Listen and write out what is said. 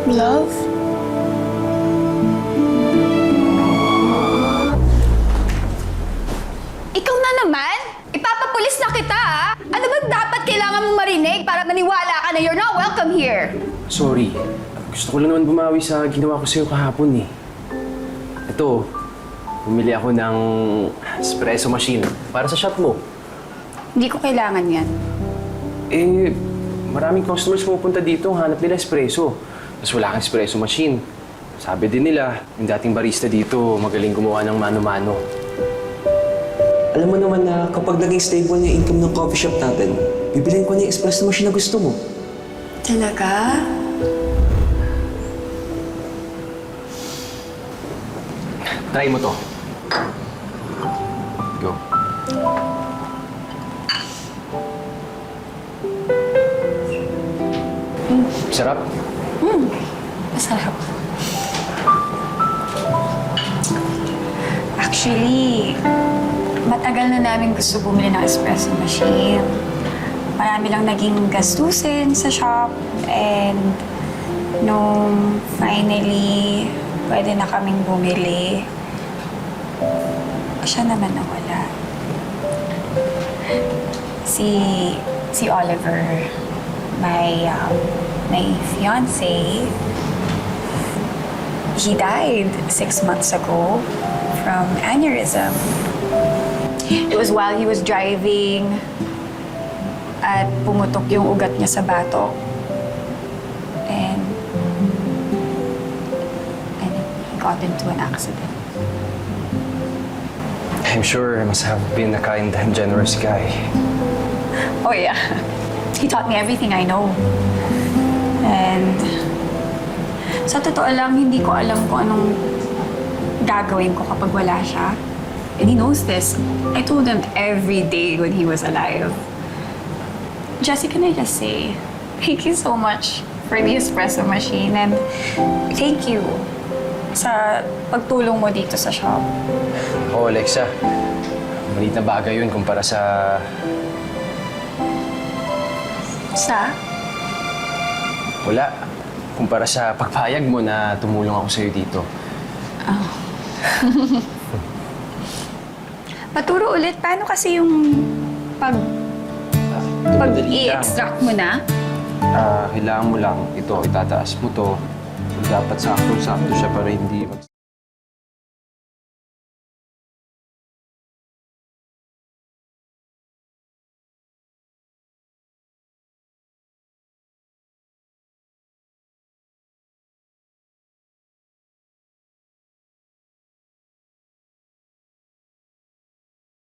Love? Ikaw na naman? Ipapapulis na kita, ah! Ano ba dapat kailangan mong marinig para maniwala ka na you're not welcome here? Sorry. Gusto ko lang naman bumawi sa ginawa ko sa'yo kahapon eh. Ito, bumili ako ng espresso machine para sa shop mo. Hindi ko kailangan yan. Eh, maraming customers pupunta dito, hanap nila espresso. Tapos wala kang espresso machine. Sabi din nila, yung dating barista dito, magaling gumawa ng mano-mano. Alam mo naman na kapag naging stable na yung income ng coffee shop natin, bibiliin ko na yung espresso machine na gusto mo. Talaga? Try mo to. Go. Sarap? Masarap. Actually, matagal na namin gusto bumili ng espresso machine. Marami lang naging gastusin sa shop and nung finally pwede na kaming bumili, siya naman nawala. Si Oliver, my fiancé, he died 6 months ago from aneurysm. It was while he was driving at pumutok yung ugat niya sa batok. And he got into an accident. I'm sure I must have been a kind and generous guy. Oh yeah. He taught me everything I know. And sa totoo lang, hindi ko alam kung anong gagawin ko kapag wala siya. And he knows this. I told him every day when he was alive. Jesse, can I just say, thank you so much for the espresso machine and thank you sa pagtulong mo dito sa shop. Oo, Alexa. Maliit na bagay yun kumpara sa... Sa? Wala. Kumpara sa pagpayag mo na tumulong ako sa'yo dito. Oh. Paturo ulit, paano kasi yung pag-i-extract mo na? Kailangan mo lang ito, itataas mo to. Dapat sakto-sakto siya para hindi